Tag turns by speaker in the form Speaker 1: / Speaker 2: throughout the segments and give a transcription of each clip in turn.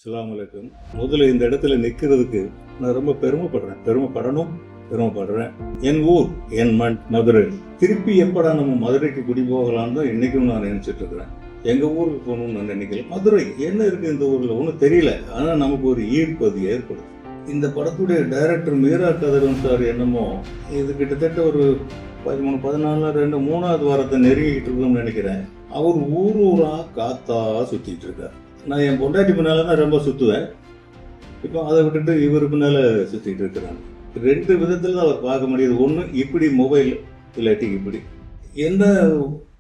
Speaker 1: அஸ்ஸலாமு அலைக்கும். முதல்ல இந்த இடத்துல நிற்கிறதுக்கு நான் ரொம்ப பெருமைப்படுறேன். என் ஊர், என் மண் மதுரை. திருப்பி எப்படா நம்ம மதுரைக்கு குடி போகலான்னு தான் இன்னைக்கும் நான் நினைச்சிட்டு இருக்கிறேன். எங்க ஊருக்கு போகணும்னு நான் நினைக்கல. மதுரை என்ன இருக்கு இந்த ஊர்ல ஒன்றும் தெரியல. ஆனா நமக்கு ஒரு ஈர்ப்பு அது ஏற்படும். இந்த படத்துடைய டைரக்டர் மீரா கதிரவன் சார் என்னமோ இது கிட்டத்தட்ட ஒரு 13-14 வாரத்தை நெருங்கிட்டு இருக்கணும்னு நினைக்கிறேன். அவர் ஊரா காத்தா சுத்திட்டு இருக்கார். நான் என் பொண்டாட்டி பின்னால தான் ரொம்ப சுற்றுவேன். இப்போ அதை விட்டுட்டு இவர் பின்னால சுற்றிட்டு இருக்கிறாங்க. 2 விதத்தில் தான் அவர் பார்க்க முடியுது. ஒன்று இப்படி மொபைல், இல்லாட்டி இப்படி என்ன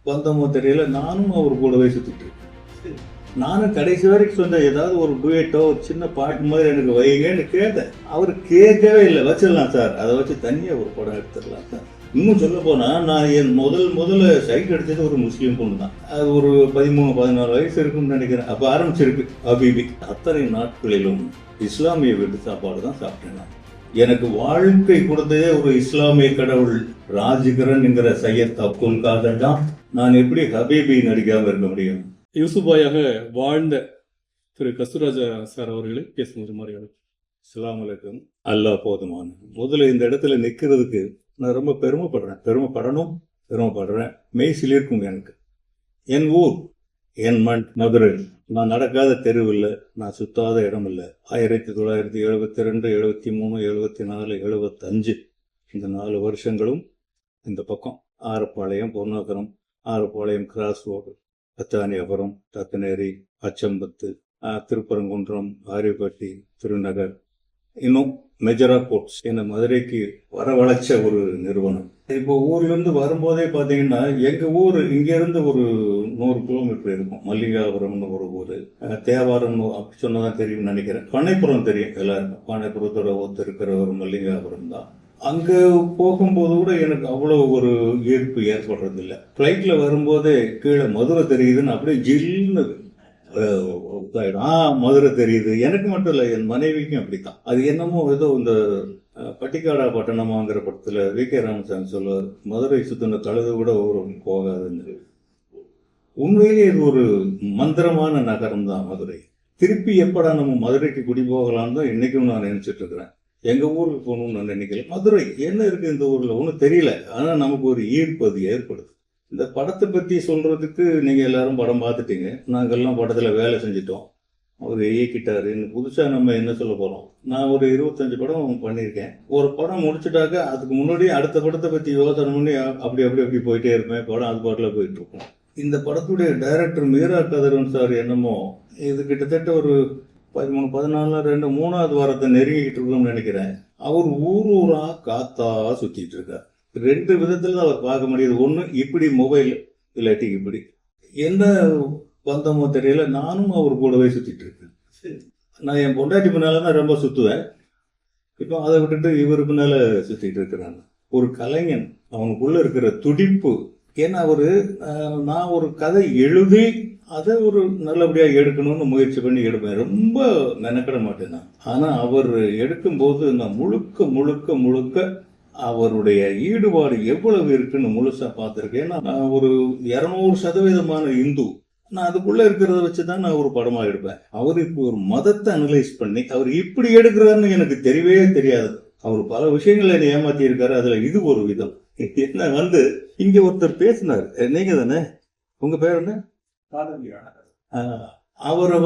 Speaker 1: பந்தமோ தெரியல. நானும் அவர் கூடவே சுற்றிட்டு இருக்கேன். நானும் கடைசி வரைக்கும் சொன்னேன், ஏதாவது ஒரு டுவேட்டோ ஒரு சின்ன பாட்டு மாதிரி எனக்கு வைங்கன்னு கேட்டேன். அவர் கேட்கவே இல்லை. வச்சிடலாம் சார், அதை வச்சு தனியாக ஒரு படம் எடுத்துடலாம் சார். இன்னும் சொல்ல போனா நான் என் முதல்ல சைட் அடிச்சது ஒரு முஸ்லீம் பொண்ணு தான். அது ஒரு 13-14 வயசு இருக்குன்னு நினைக்கிறேன். அப்ப ஆரம்பிச்சிருக்கு ஹபீபி. அத்தனை நாட்களிலும் இஸ்லாமிய வீட்டு சாப்பாடு தான் சாப்பிட்டேன் நான். எனக்கு வாழ்க்கை கொடுத்ததே ஒரு இஸ்லாமிய கடவுள் ராஜிகரன் என்கிற சையத் அப்துல் காதர் தான். நான் எப்படி ஹபீபி நடிக்காம இருக்க முடியும்?
Speaker 2: யூசுபாயாக வாழ்ந்த திரு கஸ்தூராஜா சார் அவர்களை பேசுகிற மாதிரி.
Speaker 1: அஸ்ஸலாமு அலைக்கும். அல்லாஹ் போதுமான. முதல்ல இந்த இடத்துல நிற்கிறதுக்கு நான் ரொம்ப பெருமைப்படுறேன். மெய் சிலிர்க்கும் எனக்கு. என் ஊர், என் மண் மதுரை. நான் நடக்காத தெருவு இல்லை, நான் சுத்தாத இடம் இல்லை. 1972, 73, 74, 75 இந்த 4 வருஷங்களும் இந்த பக்கம் ஆரப்பாளையம், பொன்னாகரம், ஆரப்பாளையம் கிராஸ் ரோடு, அத்தானியபுரம், தக்கநேரி, அச்சம்பத்து, திருப்பரங்குன்றம், ஆரியப்பட்டி, திருநகர், இன்னும் மெஜரா போர்ட்ஸ் என மதுரைக்கு வரவழைச்ச ஒரு நிறுவனம். இப்போ ஊர்ல இருந்து வரும்போதே பாத்தீங்கன்னா எங்க ஊர் இங்க இருந்து ஒரு 100 கிலோமீட்டர் இருக்கும். மல்லிகாபுரம்னு ஒரு ஊரு, தேவாரம் அப்படி சொன்னதான் தெரியும் நினைக்கிறேன். பண்ணைப்புறம் தெரியும் எல்லாருக்கும். பண்ணைப்புறத்தோட ஒத்து இருக்கிற ஒரு மல்லிகாபுரம் தான். அங்க போகும்போது கூட எனக்கு அவ்வளவு ஒரு ஈர்ப்பு ஏற்படுறது இல்லை. பிளைட்ல வரும்போதே கீழே மதுரை தெரியுதுன்னு அப்படியே ஜில்னு மதுரை தெரியுது. எனக்கு மட்டும் இல்லை, என் மனைவிக்கும் அப்படித்தான். அது என்னமோ ஏதோ இந்த பட்டிக்காடா பட்டணமாங்கிற படத்துல வி.கே. ராமசாமி சொல்லுவார், மதுரை சுத்தின கழுது கூட ஊரும் போகாதுன்னு. உண்மையிலே இது ஒரு மந்திரமான நகரம் தான் மதுரை. திருப்பி எப்படா நம்ம மதுரைக்கு குடி போகலான்னு தான் இன்னைக்கும் நான் நினைச்சிட்டு இருக்கிறேன். எங்க ஊருக்கு போகணும்னு நான் நினைக்கல. மதுரை என்ன இருக்கு இந்த ஊர்ல ஒன்றும் தெரியல. ஆனா நமக்கு ஒரு ஈர்ப்பு அது ஏற்படுது. இந்த படத்தை பற்றி சொல்கிறதுக்கு நீங்கள் எல்லாரும் படம் பார்த்துட்டீங்க. நாங்கள்லாம் படத்தில் வேலை செஞ்சிட்டோம். அவர் இயக்கிட்டாரு. இன்னும் புதுசாக நம்ம என்ன சொல்ல போகிறோம்? நான் ஒரு 25 படம் பண்ணியிருக்கேன். ஒரு படம் முடிச்சுட்டாக்க அதுக்கு முன்னாடி அடுத்த படத்தை பற்றி யோசனை பண்ணி அப்படி போயிட்டே இருப்பேன். படம் அது பாட்டில் போயிட்டு இருக்கும். இந்த படத்துடைய டைரக்டர் மீரா கதிரவன் சார் என்னமோ இது கிட்டத்தட்ட ஒரு 13-14 வாரத்தை நெருங்கிட்டு இருக்கணும்னு நினைக்கிறேன். அவர் ஊரா காத்தா சுற்றிட்டு இருக்கார். 2 விதத்தில் தான் அவர் பார்க்க முடியுது. ஒன்று இப்படி மொபைல், இல்லாட்டி இப்படி என்ன பந்தமோ தெரியல. நானும் அவர் கூடவே சுற்றிட்டு இருக்கேன். நான் என் பொண்டாட்டி பின்னால தான் ரொம்ப சுற்றுவேன். இப்போ அதை விட்டுட்டு இவர் பின்னால சுற்றிட்டு இருக்கிறாங்க. ஒரு கலைஞன், அவனுக்குள்ள இருக்கிற துடிப்பு. ஏன்னா நான் ஒரு கதை எழுதி அதை ஒரு நல்லபடியாக எடுக்கணும்னு முயற்சி பண்ணி எடுப்பேன். ரொம்ப மெனக்கிட மாட்டேன் நான். ஆனால் அவர் எடுக்கும்போது நான் முழுக்க அவருடைய ஈடுபாடு எவ்வளவு இருக்குன்னு முழுசா பார்த்திருக்கேன். நான் ஒரு 200% இந்து. நான் அதுக்குள்ள இருக்கிறத வச்சுதான் நான் ஒரு படமா எடுப்பேன். அவர் இப்போ ஒரு மதத்தை அனலைஸ் பண்ணி அவர் இப்படி எடுக்கிறாருன்னு எனக்கு தெரியவே தெரியாது. அவர் பல விஷயங்களை என்னை ஏமாத்தி இருக்காரு. அதுல இது ஒரு விதம். என்ன இங்க ஒருத்தர் பேசினார், நீங்க தானே, உங்க பேர் என்ன? அவரை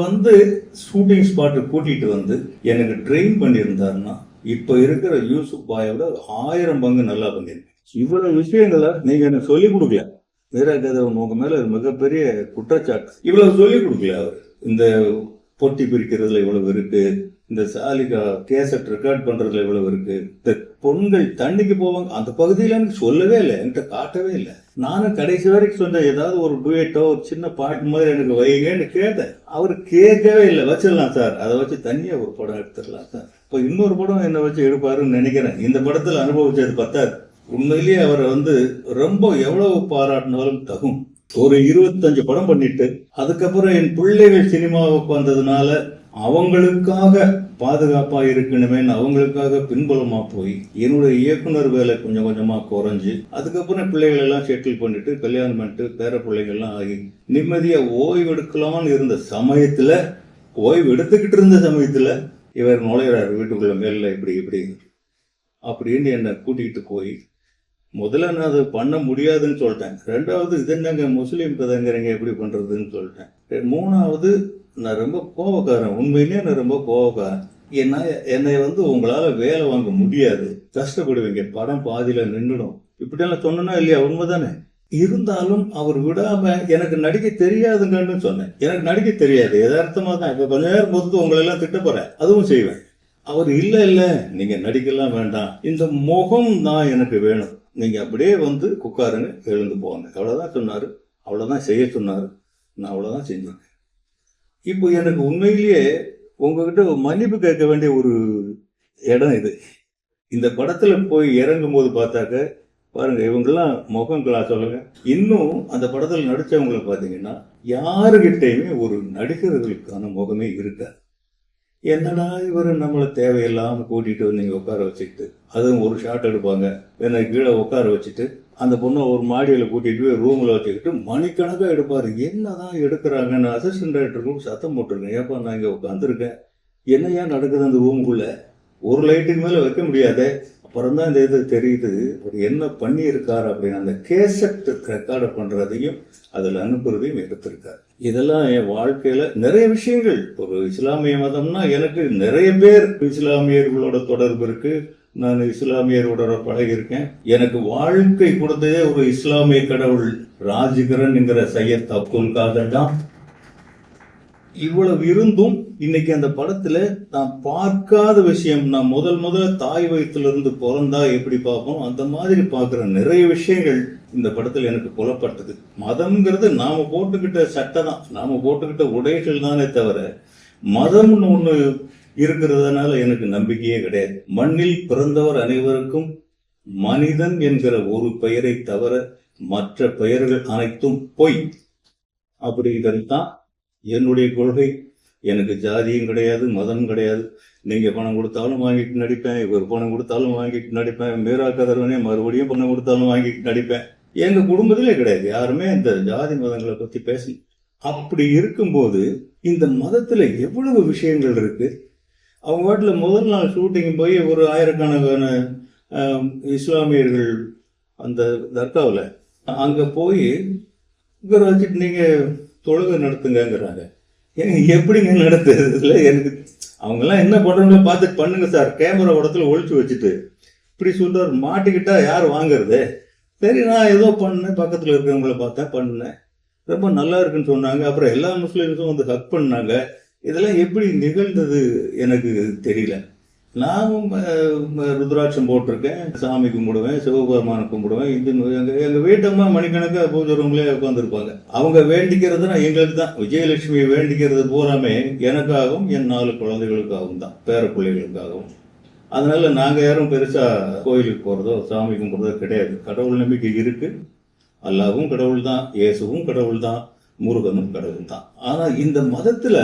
Speaker 1: ஷூட்டிங் ஸ்பாட்டு கூட்டிட்டு எனக்கு ட்ரெயின் பண்ணியிருந்தாருன்னா இப்ப இருக்கிற யூசுப் பாயோட 1000 பங்கு நல்லா பண்ணிருக்கேன். இவ்வளவு விஷயங்களை நீங்க எனக்கு சொல்லிக் கொடுக்கல. மீரா கதிரவன் உங்க மேல மிகப்பெரிய குற்றச்சாட்டு. இவ்வளவு சொல்லிக் கொடுக்கல. அவர் இந்த பொட்டி பிரிக்கிறதுல இவ்வளவு இருக்கு, இந்த சாலிகா கேசட் ரெக்கார்ட் பண்றதுல இவ்வளவு இருக்கு, இந்த பொண்கள் தண்ணிக்கு போவாங்க அந்த பகுதியில எனக்கு சொல்லவே இல்லை, என்கிட்ட காட்டவே இல்லை. நானும் கடைசி வரைக்கும் சொன்னேன், ஏதாவது ஒரு டுவேட்டோ ஒரு சின்ன பாட்டு மாதிரி எனக்கு வைங்கன்னு கேட்டேன். அவர் கேட்கவே இல்லை. வச்சிடலாம் சார், அதை வச்சு தனியா ஒரு படம் எடுத்துடலாம் சார். இப்போ இன்னொரு படம் என்னை வச்சு எடுப்பாருன்னு நினைக்கிறேன். இந்த படத்துல அனுபவிச்சது பத்தாது. உண்மையிலேயே அவரை ரொம்ப எவ்வளவு பாராட்டினாலும் தகும். ஒரு 25 படம் பண்ணிட்டு அதுக்கப்புறம் என் பிள்ளைகள் சினிமாவுக்கு வந்ததுனால அவங்களுக்காக பாதுகாப்பா இருக்கணுமே, அவங்களுக்காக பின்புலமா போய் என்னுடைய இயக்குனர் வேலை கொஞ்சம் கொஞ்சமா குறைஞ்சு அதுக்கப்புறம் பிள்ளைகள் எல்லாம் செட்டில் பண்ணிட்டு கல்யாணம் பண்ணிட்டு பேர பிள்ளைகள்லாம் ஆகி நிம்மதியா ஓய்வெடுக்கலாம்னு இருந்த சமயத்துல ஓய்வு எடுத்துக்கிட்டு இருந்த சமயத்துல இவர் நுழையிறாரு வீட்டுக்குள்ள, மேல இப்படி இப்படி அப்படின்னு என்னை கூட்டிகிட்டு போய், முதல்ல நான் அதை பண்ண முடியாதுன்னு சொல்லிட்டேன். ரெண்டாவது, இது என்னங்க முஸ்லீம் கதைங்கிறீங்க, எப்படி பண்றதுன்னு சொல்லிட்டேன். மூணாவது, நான் ரொம்ப கோபக்காரன், உண்மையிலேயே நான் ரொம்ப கோபக்காரன். என்னை உங்களால வேலை வாங்க முடியாது, கஷ்டப்படுவீங்க, படம் பாதியில நின்றுடும், இப்படியெல்லாம் சொன்னா இல்லையா? உண்மைதானே. இருந்தாலும் அவர் விடாம, எனக்கு நடிக்க தெரியாதுங்கன்னு சொன்னேன். எனக்கு நடிக்க தெரியாது, யதார்த்தமா தான். இப்ப கொஞ்ச நேரம் பொறுத்து உங்களை எல்லாம் திட்ட போறேன், அதுவும் செய்வேன். அவர் இல்ல நீங்க நடிக்கலாம் வேண்டாம், இந்த முகம் தான் எனக்கு வேணும், நீங்க அப்படியே உட்காருங்க, எழுந்து போங்க, அவ்வளவுதான் சொன்னாரு. அவ்வளவுதான் செய்ய சொன்னாரு, நான் அவ்வளவுதான் செஞ்சேன். இப்போ எனக்கு உண்மையிலேயே உங்ககிட்ட மன்னிப்பு கேட்க வேண்டிய ஒரு இடம் இது. இந்த படத்துல போய் இறங்கும் போது பார்த்தாக்க பாருங்க, இவங்கெல்லாம் முகங்களா சொல்லுங்க. இன்னும் அந்த படத்துல நடிச்சவங்களை பாத்தீங்கன்னா யாருகிட்டையுமே ஒரு நடிகர்களுக்கான முகமே இருக்காது. என்னடா இவர் நம்மளை தேவையில்லாம கூட்டிட்டு நீங்க உட்கார வச்சுக்கிட்டு, அதுவும் ஒரு ஷாட் எடுப்பாங்க, என்னை கீழே உட்கார வச்சுட்டு அந்த பொண்ணை ஒரு மாடியில கூட்டிட்டு போய் ரூம்ல வச்சுக்கிட்டு மணிக்கணக்கா எடுப்பாரு. என்னதான் எடுக்கிறாங்கன்னு அசிஸ்டன்ட் டைரக்டருக்கு சத்தம் போட்டுருக்கேன். ஏப்பா நான் இங்க உட்காந்துருக்கேன், என்னையா நடக்குது அந்த ரூமுக்குள்ள, ஒரு லைட்டுக்கு மேல வைக்க முடியாதே. அப்புறம் தான் இந்த இது தெரியுது அவர் என்ன பண்ணி இருக்காரு அப்படின்னு. அந்த கேசட் ரெக்கார்டு பண்றதையும் அதுல அனுப்புறதையும் எடுத்திருக்காரு. இதெல்லாம் என் வாழ்க்கையில நிறைய விஷயங்கள். ஒரு இஸ்லாமிய மதம்னா எனக்கு நிறைய பேர் இஸ்லாமியர்களோட தொடர்பு இருக்கு, நான் இஸ்லாமியரோட பழகிருக்கேன். எனக்கு வாழ்க்கை கொடுத்ததே ஒரு இஸ்லாமிய கடவுள் ராஜிகரன் என்கிற சையத் அப்துல் காதர் தான். இவ்வளவு இருந்தும் இன்னைக்கு அந்த படத்துல நான் பார்க்காத விஷயம், நான் முதல்ல தாய் வயிற்றிலிருந்து பிறந்தா எப்படி பார்ப்போம் அந்த மாதிரி பார்க்கிற நிறைய விஷயங்கள் இந்த படத்துல எனக்கு புலப்பட்டது. மதம்ங்கிறது நாம போட்டுக்கிட்ட சட்டை தான், நாம போட்டுக்கிட்ட உடைகள் தானே தவிர மதம்னு ஒண்ணு இருக்கிறதுனால எனக்கு நம்பிக்கையே கிடையாது. மண்ணில் பிறந்தவர் அனைவருக்கும் மனிதன் என்கிற ஒரு பெயரை தவிர மற்ற பெயர்கள் அனைத்தும் பொய் அப்படிங்கிறது தான் என்னுடைய கொள்கை. எனக்கு ஜாதியும் கிடையாது, மதம் கிடையாது. நீங்க பணம் கொடுத்தாலும் வாங்கிட்டு நடிப்பேன், இவர் பணம் கொடுத்தாலும் வாங்கிட்டு நடிப்பேன், மீரா கதர்வனே மறுபடியும் பணம் கொடுத்தாலும் வாங்கிட்டு நடிப்பேன். எங்க குடும்பத்திலே கிடையாது யாருமே இந்த ஜாதி மதங்களை பத்தி பேசி. அப்படி இருக்கும்போது இந்த மதத்துல எவ்வளவு விஷயங்கள் இருக்கு. அவங்க வாட்டில முதல் நாள் ஷூட்டிங் போய் ஒரு ஆயிரக்கணக்கான இஸ்லாமியர்கள் அந்த தர்காவில் அங்க போய் இவரை வச்சுட்டு நீங்க தொழுகை நடத்துங்கிறாங்க. எப்படிங்க நடத்துறதுல எனக்கு அவங்கெல்லாம் என்ன பண்றாங்களோ பார்த்துட்டு பண்ணுங்க சார், கேமரா படத்துல ஒழிச்சு வச்சுட்டு இப்படி சொல்றாரு. மாட்டிக்கிட்டா யார் வாங்குறது? சரி நான் ஏதோ பண்ணேன், பக்கத்துல இருக்கிறவங்கள பார்த்தேன், பண்ணேன், ரொம்ப நல்லா இருக்குன்னு சொன்னாங்க. அப்புறம் எல்லா முஸ்லீம்ஸும் ஹக் பண்ணாங்க. இதெல்லாம் எப்படி நிகழ்ந்தது எனக்கு தெரியல. நானும் ருத்ராட்சம் போட்டிருக்கேன், சாமி கும்பிடுவேன், சிவபெருமான கும்பிடுவேன். எங்க வீட்டம்மா மணிக்கணக்கா பூஜை ரூம்லயே உட்காந்துருப்பாங்க. அவங்க வேண்டிக்கிறது நான் எங்களுக்கு தான். விஜயலட்சுமி வேண்டிக்கிறது பூராமே எனக்காகவும் என் 4 குழந்தைகளுக்காகவும் தான், பேர பிள்ளைகளுக்காகவும். அதனால நாங்க யாரும் பெருசா கோயிலுக்கு போறதோ சாமி கும்பிடுறதோ கிடையாது. கடவுள் நம்பிக்கை இருக்கு, அல்லாவும் கடவுள் தான், இயேசுவும் கடவுள் தான், முருகனும் கடவுள் தான். ஆனா இந்த மதத்துல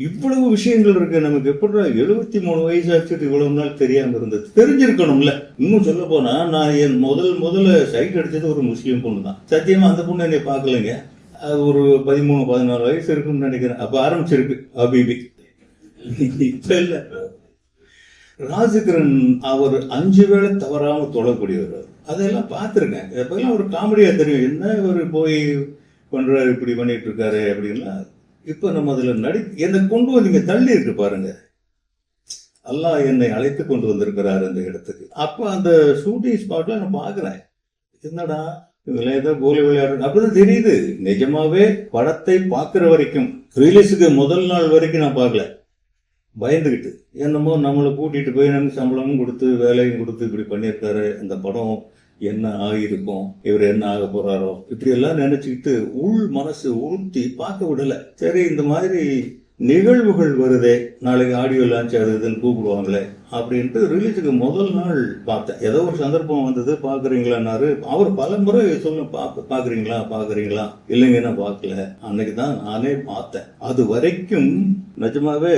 Speaker 1: இவ்வளவு விஷயங்கள் இருக்கு. நமக்கு எப்படி 73 வயசாச்சு இவ்வளவு நாள் தெரியாம இருந்தது? தெரிஞ்சிருக்கணும்ல. இன்னும் சொல்ல போனா நான் என் முதல்ல சைட் அடிச்சது ஒரு முஸ்லீம் பொண்ணு தான். சத்தியமா அந்த பொண்ணு என்னை பார்க்கலைங்க. அது ஒரு 13-14 வயசு இருக்குன்னு நினைக்கிறேன். அப்ப ஆரம்பிச்சிருக்கு அபிபி. இப்ப இல்ல. ராஜகிரண் அவர் 5 வேளை தவறாம தொழக்கூடியவர். அதெல்லாம் பார்த்துருக்கேன். எப்பெல்லாம் ஒரு காமெடியா தெரியும், என்ன இவர் போய் பண்றாரு, இப்படி பண்ணிட்டு இருக்காரு அப்படின்னா. இப்ப நம்ம அதுல என்னை கொண்டு வந்து தள்ளி இருக்கு பாருங்க. அல்லாஹ் என்னை அழைத்து கொண்டு வந்திருக்கிறாரு அந்த இடத்துக்கு. அப்ப அந்த ஷூட்டிங் ஸ்பாட்ல நான் பாக்குறேன், என்னடா இவங்க ஏதோ கோலி விளையாடு அப்படிதான் தெரியுது. நிஜமாவே படத்தை பாக்குற வரைக்கும், ரிலீஸுக்கு முதல் நாள் வரைக்கும் நான் பார்க்கல, பயந்துகிட்டு. என்னமோ நம்மளை கூட்டிட்டு போய் நமக்கு சம்பளமும் கொடுத்து வேலையும் கொடுத்து இப்படி பண்ணியிருக்காரு, அந்த படம் என்ன ஆகிருக்கும், இவர் என்ன ஆக போறாரோ, இப்படி எல்லாம் நினைச்சுக்கிட்டு உள் மனசு உறுத்தி பார்க்க விடல. சரி இந்த மாதிரி நிகழ்வுகள் வருதே, நாளைக்கு ஆடியோ லான்ச் அது இதுன்னு கூப்பிடுவாங்களே அப்படின்ட்டு ரிலீஸுக்கு முதல் நாள் பார்த்தேன். ஏதோ ஒரு சந்தர்ப்பம் வந்தது, பாக்குறீங்களான்னாரு. அவர் பல முறை சொல்ல பாக்குறீங்களா இல்லைங்க நான் பார்க்கல. அன்னைக்கு தான் நானே பார்த்தேன். அது வரைக்கும் நிஜமாவே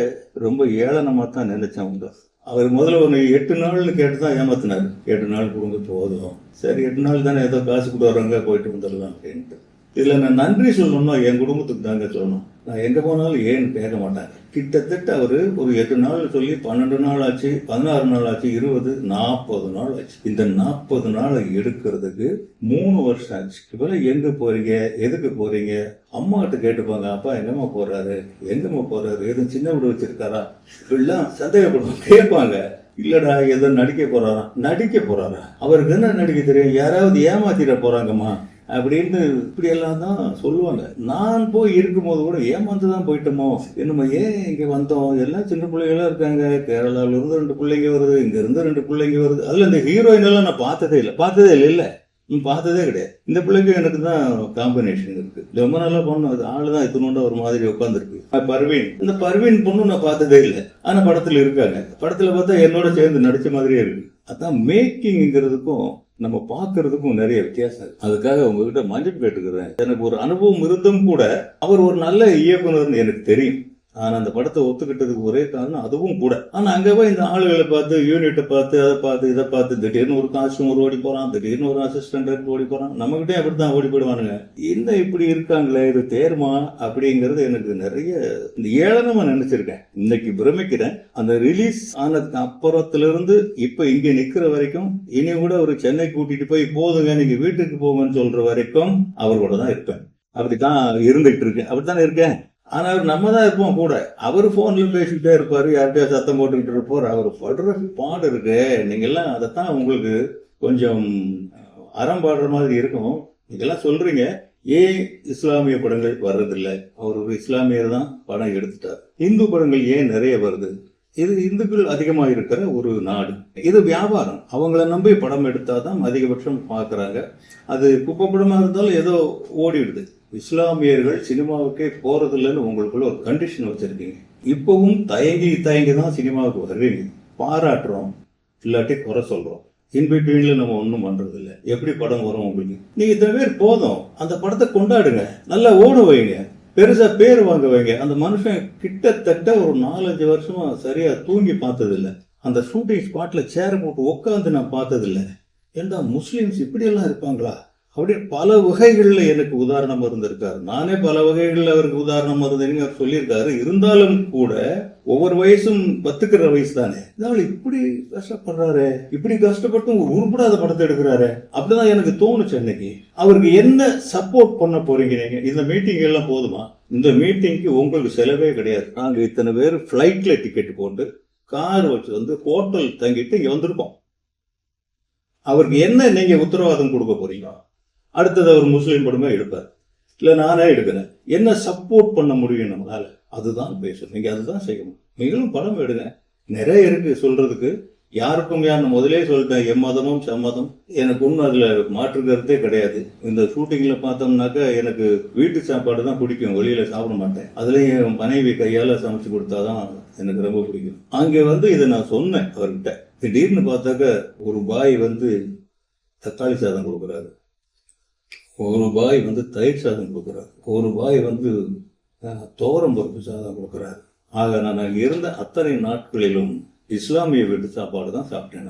Speaker 1: ரொம்ப ஏளனமா தான் நினைச்சவங்க. அவர் முதல்ல ஒரு 8 நாள்னு கேட்டுதான் ஏமாத்தினாரு. 8 நாள் கொடுங்க போதும், சரி 8 நாள் தானே, ஏதோ காசு கொடுக்குறாங்க போயிட்டு வந்துடலாம் அப்படின்ட்டு. இதுல நான் நன்றி சொல்லணும்னா என் குடும்பத்துக்கு தாங்க சொல்லணும். நான் எங்க போனாலும் ஏன்னு கேட்க மாட்டாங்க. கிட்டத்தட்ட அவரு ஒரு 8 நாள் சொல்லி 12 நாள் ஆச்சு, 16 நாள் ஆச்சு, 20, 40 நாள் ஆச்சு. இந்த 40 நாளை எடுக்கிறதுக்கு 3 வருஷம் ஆச்சு. இவெல்லாம் எங்க போறீங்க, எதுக்கு போறீங்க? அம்மா கிட்ட கேட்டுப்பாங்க, அப்பா எங்கம்மா போறாரு, எதுவும் சின்ன வீடு வச்சிருக்காரா, இப்படிலாம் சந்தேகப்படுவாங்க, கேட்பாங்க. இல்லடா ஏதோ நடிக்க போறாரா, அவருக்கு என்ன நடிக்க தெரியும், யாராவது ஏமாத்திட போறாங்கம்மா அப்படின்னு இப்படி எல்லாம் தான் சொல்லுவாங்க. நான் போய் இருக்கும்போது கூட ஏமாந்து தான் போயிட்டோமோ என்னமோ, ஏன் இங்க வந்தோம், எல்லாம் சின்ன பிள்ளைகளா இருக்காங்க, கேரளால இருந்து 2 பிள்ளைங்க வருது, இங்க இருந்து 2 பிள்ளைங்க வருது. அதுல இந்த ஹீரோயின் எல்லாம் நான் பார்த்ததே இல்லை பார்த்ததே கிடையாது. இந்த பிள்ளைக்கு எனக்கு தான் காம்பினேஷன் இருக்கு. ரொம்ப நல்லா பொண்ணு, அது ஆளுதான் இத்தனோட ஒரு மாதிரி உட்காந்துருக்கு. பர்வீன், இந்த பர்வீன் பொண்ணு நான் பார்த்ததே இல்லை, ஆனா படத்துல இருக்காங்க. படத்துல பார்த்தா என்னோட சேர்ந்து நடிச்ச மாதிரியே இருக்கு. அதான் மேக்கிங்கிறதுக்கும் நம்ம பார்க்கறதுக்கும் நிறைய வித்தியாசம் இருக்கு. அதுக்காக உங்ககிட்ட மன்னிப்பு கேட்டுக்கிறேன். எனக்கு ஒரு அனுபவம் இருந்தும் கூட அவர் ஒரு நல்ல இயக்குனர்னு எனக்கு தெரியும். ஆனா அந்த படத்தை ஒத்துக்கிட்டதுக்கு ஒரே காரணம் அதுவும் கூட. ஆனா அங்க போய் இந்த ஆளுகளை பார்த்து, யூனிட்டை பார்த்து, அதை பார்த்து, இதை பார்த்து, திடீர்னு ஒரு காஸ்டியூமர் ஓடி போறான், திடீர்னு ஒரு அசிஸ்டன்ட் ஓடி போறான், நம்மகிட்டே அப்படித்தான் ஓடி போயிடுவானுங்க. என்ன இப்படி இருக்காங்களே, இது தேர்மா அப்படிங்கிறது எனக்கு நிறைய இந்த ஏளனமா நினைச்சிருக்கேன். இன்னைக்கு பிரமிக்கிறேன். அந்த ரிலீஸ் ஆனதுக்கு அப்புறத்துல இருந்து இப்ப இங்க நிக்கிற வரைக்கும், இனி கூட ஒரு சென்னை கூட்டிட்டு போய் போதுங்க நீங்க வீட்டுக்கு போங்கன்னு சொல்ற வரைக்கும் அவர் கூட தான் இருப்பேன். அப்படித்தான் இருந்துகிட்டு இருக்கேன், அப்படித்தானே இருக்கேன். ஆனா நம்ம தான் இருப்போம் கூட. அவர் போன்ல பேசிக்கிட்டே இருப்பாரு, யார்கிட்டயா சத்தம் போட்டுக்கிட்டு இருப்பார். அவர் படுற பாடு இருக்கு, நீங்க எல்லாம் அதைத்தான் உங்களுக்கு கொஞ்சம் அறம் பாடுற மாதிரி இருக்கும். நீங்கெல்லாம் சொல்றீங்க ஏன் இஸ்லாமிய படங்கள் வர்றதில்லை, அவர் ஒரு இஸ்லாமியர் தான் படம் எடுத்துட்டார். இந்து படங்கள் ஏன் நிறைய வருது? இது இந்துக்கள் அதிகமா இருக்கிற ஒரு நாடு, இது வியாபாரம். அவங்கள நம்பி படம் எடுத்தாதான் அதிகபட்சம் பாக்குறாங்க. அது குப்பை படமா இருந்தாலும் ஏதோ ஓடிடுது. இஸ்லாமியர்கள் சினிமாவுக்கே போறதில்லைன்னு உங்களுக்குள்ள ஒரு கண்டிஷன் வச்சிருக்கீங்க. இப்பவும் தயங்கி தான் சினிமாவுக்கு வர்றீங்க. பாராட்டுறோம், இல்லாட்டி குறை சொல்றோம். இன்பிட்வீன்ல நம்ம ஒன்றும் பண்றது இல்லை. எப்படி படம் வரும் உங்களுக்கு? நீங்க இத்தனை பேர் போதும், அந்த படத்தை கொண்டாடுங்க, நல்லா ஓட வைங்க, பெருசா பேர் வாங்க வைங்க. அந்த மனுஷன் கிட்டத்தட்ட ஒரு 4-5 வருஷமா சரியா தூங்கி பார்த்ததில்லை. அந்த ஷூட்டிங் ஸ்பாட்ல சேர் போட்டு உட்காந்து நான் பார்த்ததில்லை. ஏண்டா முஸ்லிம்ஸ் இப்படி எல்லாம் இருப்பாங்களா? அப்படி பல வகைகள்ல எனக்கு உதாரணம் இருந்திருக்காரு. நானே பல வகைகள்ல அவருக்கு உதாரணம் இருந்தேன்னு அவர் சொல்லியிருக்காரு. இருந்தாலும் கூட ஒவ்வொரு வயசும் பத்துக்கிற வயசு தானே. இதனால இப்படி கஷ்டப்படுறாரு, இப்படி கஷ்டப்பட்டு ஒரு உருப்படாத படத்தை எடுக்கிறாரு. அப்படிதான் எனக்கு தோணுச்சு அன்னைக்கு. அவருக்கு என்ன சப்போர்ட் பண்ண போறீங்க நீங்க? இந்த மீட்டிங் எல்லாம் போதுமா? இந்த மீட்டிங்க்கு உங்களுக்கு செலவே கிடையாது. நாங்க இத்தனை பேர் பிளைட்ல டிக்கெட் போட்டு கார் வச்சு வந்து ஹோட்டல் தங்கிட்டு இங்க வந்திருக்கோம். அவருக்கு என்ன நீங்க உத்தரவாதம் கொடுக்க போறீங்க? அடுத்தது அவர் முஸ்லீம் படமே எடுப்பார், இல்ல நானே எடுக்கிறேன், என்ன சப்போர்ட் பண்ண முடியும் நம்மளால? அதுதான் பேசணும். நீங்க அதுதான் செய்யணும். நீங்களும் படம் எடுங்க, நிறைய இருக்கு சொல்றதுக்கு. யாருக்கும் நான் முதலே சொல்லிட்டேன், எம்மதமும் சம்மதம். எனக்கு ஒன்றும் அதுல மாற்று கருத்தே கிடையாது. இந்த ஷூட்டிங்ல பார்த்தோம்னாக்கா எனக்கு வீட்டு சாப்பாடு தான் பிடிக்கும், வெளியில சாப்பிட மாட்டேன். அதுலயும் என் மனைவி கையால சமைச்சு கொடுத்தாதான் எனக்கு ரொம்ப பிடிக்கும். அங்க வந்து இதை நான் சொன்னேன் அவர்கிட்ட. திடீர்னு பார்த்தாக்க ஒரு பாய் வந்து தக்காளி சாதம் கொடுக்குறாரு, ஒரு பாய் வந்து தயிர் சாதம் கொடுக்குறாரு, ஒரு பாய் வந்து தோரம் பருப்பு சாதம் கொடுக்குறாரு. ஆக நான் அங்கே இருந்த அத்தனை நாட்களிலும் இஸ்லாமிய வீட்டு சாப்பாடு தான் சாப்பிட்டேன்.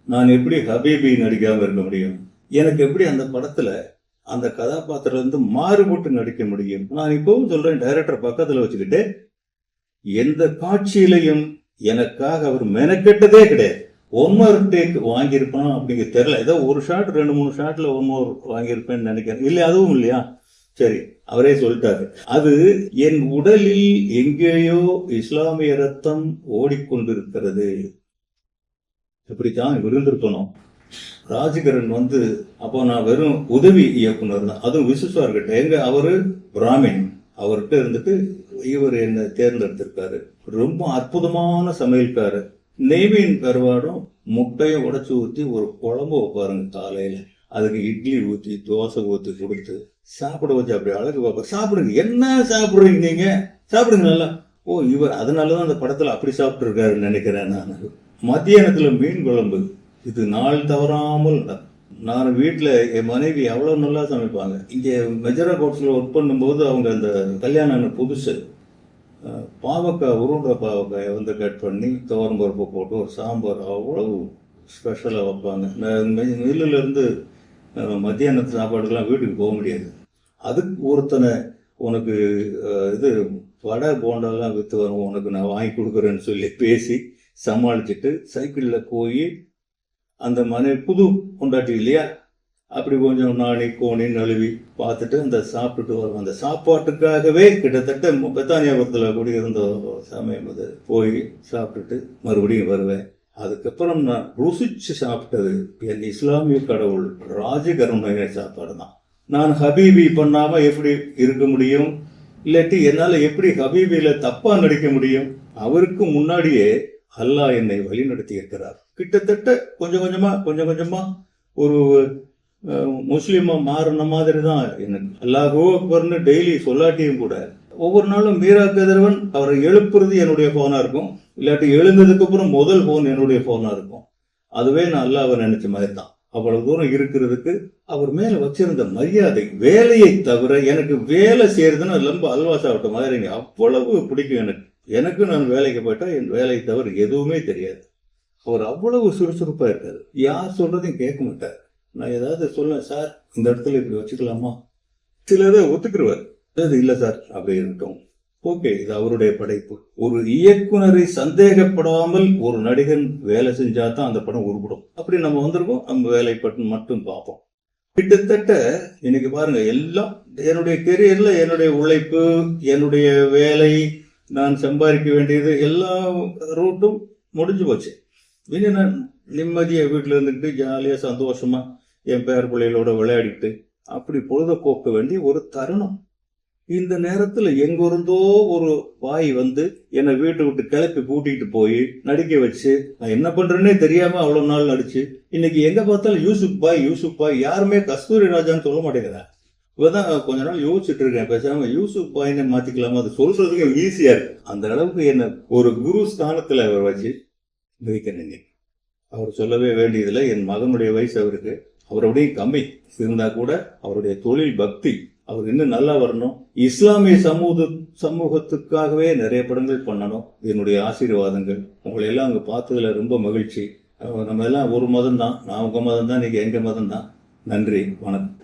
Speaker 1: நான் எப்படி ஹபீபி நடிக்காம இருக்க முடியும்? எனக்கு எப்படி அந்த படத்துல அந்த கதாபாத்திரம் வந்து மாறுபட்டு நடிக்க முடியும்? நான் இப்பவும் சொல்றேன், டைரக்டர் பக்கத்துல வச்சுக்கிட்டு எந்த காட்சியிலையும் எனக்காக அவர் மெனக்கெட்டதே கிடையாது. ஒன் மோர் டேக் வாங்கியிருப்பான் அப்படிங்க தெரியல. ஏதோ ஒரு ஷாட் 2-3 ஷாட்ல ஒன் மோர் வாங்கியிருப்பேன்னு நினைக்கிறேன். இல்லை, அதுவும் இல்லையா? சரி, அவரே சொல்லிட்டாரு. அது என் உடலில் எங்கேயோ இஸ்லாமிய ரத்தம் ஓடிக்கொண்டிருக்கிறது. இப்படித்தான் இருந்திருக்கணும். ராஜகிரண் வந்து அப்போ நான் வெறும் உதவி இயக்குனர் தான், அதுவும் விசுவார்கிட்ட. எங்க அவரு பிராமின், அவர்கிட்ட இருந்துட்டு இவர் என்ன தேர்ந்தெடுத்திருக்காரு. ரொம்ப அற்புதமான சமையல்காரர். நெய்மீன் கருவாடும் முட்டையும் உடைச்சு ஊற்றி ஒரு குழம்பு வைப்பாருங்க காலையில. அதுக்கு இட்லி ஊற்றி தோசை ஊற்றி கொடுத்து சாப்பிட வச்சு அப்படி அழகு பார்ப்ப. சாப்பிடுங்க, என்ன சாப்பிடுறீங்க நீங்க, சாப்பிடுங்க நல்லா. ஓ, இவர் அதனாலதான் அந்த படத்துல அப்படி சாப்பிட்டு இருக்காருன்னு நினைக்கிறேன் நான். மத்தியானத்துல மீன் குழம்பு, இது நாள் தவறாமல். நான் வீட்டுல என் மனைவி அவ்வளவு நல்லா சமைப்பாங்க. இங்க மெஜரா கோட்ஸ்ல ஒர்க் பண்ணும்போது அவங்க அந்த கல்யாணம் புதுசு பாவக்காய், உருண்டை பாவக்காயை வந்து கட் பண்ணி துவரம் பருப்பு போட்டு ஒரு சாம்பார் அவ்வளவு ஸ்பெஷலாக வைப்பாங்க. மில்லுல இருந்து மத்தியானத்து சாப்பாடுக்கெல்லாம் வீட்டுக்கு போக முடியாது. அதுக்கு ஒருத்தனை உனக்கு இது வடை போண்டெல்லாம் விற்று வரும், உனக்கு நான் வாங்கி கொடுக்குறேன்னு சொல்லி பேசி சமாளிச்சுட்டு சைக்கிளில் போய் அந்த புது கொண்டாட்டி இல்லையா, அப்படி கொஞ்சம் நாணி கோணி நழுவி பார்த்துட்டு அந்த சாப்பிட்டுட்டு வருவேன். அந்த சாப்பாட்டுக்காகவே கிட்டத்தட்ட பெத்தானியாபுரத்தில் குடியிருந்த சமயம் அது போய் சாப்பிட்டுட்டு மறுபடியும் வருவேன். அதுக்கப்புறம் நான் ருசிச்சு சாப்பிட்டது என் இஸ்லாமிய கடவுள் ராஜகருணை சாப்பாடு தான். நான் ஹபீபி பண்ணாம எப்படி இருக்க முடியும், இல்லாட்டி என்னால எப்படி ஹபீபியில தப்பா நடிக்க முடியும்? அவருக்கு முன்னாடியே அல்லாஹ் என்னை வழி நடத்தி இருக்கிறார். கிட்டத்தட்ட கொஞ்சம் கொஞ்சமா ஒரு முஸ்லீமா மாறின மாதிரி தான் எனக்கு. அல்லாஹோ அக்பர்னு டெய்லி சொல்லாட்டியும் கூட ஒவ்வொரு நாளும் மீரா கதிரவன் அவரை எழுப்புறது என்னுடைய போனா இருக்கும், இல்லாட்டி எழுந்ததுக்கு அப்புறம் முதல் போன் என்னுடைய போனா இருக்கும். அதுவே நான் அல்லாஹ்வை நினைச்ச மாதிரி தான். அவ்வளவு தூரம் இருக்கிறதுக்கு அவர் மேல வச்சிருந்த மரியாதை, வேலையை தவிர எனக்கு வேலை செய்யறதுன்னா ரொம்ப அல்வா சாப்பிட்ட மாதிரி அவ்வளவு பிடிக்கும் எனக்கு நான் வேலைக்கு போயிட்டா என் வேலையை தவிர எதுவுமே தெரியாது. அவர் அவ்வளவு சுறுசுறுப்பா இருக்காரு, யார் சொல்றதையும் கேட்க மாட்டார். நான் ஏதாவது சொல்ல, சார் இந்த இடத்துல இப்படி வச்சுக்கலாமா, சிலதை ஒத்துக்குருவார், அது இல்லை சார் அப்படி இருக்கட்டும், ஓகே இது அவருடைய படைப்பு. ஒரு இயக்குனரை சந்தேகப்படாமல் ஒரு நடிகன் வேலை செஞ்சா தான் அந்த படம் உருப்படும். அப்படி நம்ம வந்திருக்கோம், நம்ம வேலை மட்டும் பார்ப்போம். கிட்டத்தட்ட இன்னைக்கு பாருங்க, எல்லாம் என்னுடைய கெரியர்ல என்னுடைய உழைப்பு, என்னுடைய வேலை, நான் சம்பாதிக்க வேண்டியது எல்லா ரூட்டும் முடிஞ்சு போச்சு. இனி நான் நிம்மதியா வீட்டுல இருந்துக்கிட்டு ஜாலியா சந்தோஷமா என் பேர பிள்ளைகளோட விளையாடிட்டு அப்படி பொழுதுபோக்க வேண்டிய ஒரு தருணம். இந்த நேரத்துல எங்க இருந்தோ ஒரு வாய் வந்து என்னை வீட்டை விட்டு கிளப்பி கூட்டிகிட்டு போய் நடிக்க வச்சு, நான் என்ன பண்றேன்னே தெரியாம அவ்வளவு நாள் நடிச்சு, இன்னைக்கு எங்க பார்த்தாலும் யூசுப் பாய் யாருமே கஸ்தூரி ராஜான்னு சொல்ல மாட்டேங்கிறேன். இப்பதான் கொஞ்ச நாள் யோசிச்சுட்டு இருக்கேன், பேசாம யூசுப் பாய்னு மாத்திக்கலாமா, அது சொல்றதுக்கு ஈஸியா இருக்கு. அந்த அளவுக்கு என்ன ஒரு குரு ஸ்தானத்துல அவர் வச்சு மிதிக்க நினைக்கிறேன். அவர் சொல்லவே வேண்டியதில்லை, என் மகனுடைய வயசு அவருக்கு, அவருடைய கம்மி இருந்தா கூட அவருடைய தொழில் பக்தி அவர் இன்னும் நல்லா வரணும். இஸ்லாமிய சமூகத்துக்காகவே நிறைய படங்கள் பண்ணணும். என்னுடைய ஆசீர்வாதங்கள். உங்களை எல்லாம் அங்க பார்த்ததுல ரொம்ப மகிழ்ச்சி. நம்ம எல்லாம் ஒரு மதம் தான், நான் உங்க மதம் தான், நீங்க எங்க மதம் தான். நன்றி, வணக்கம்.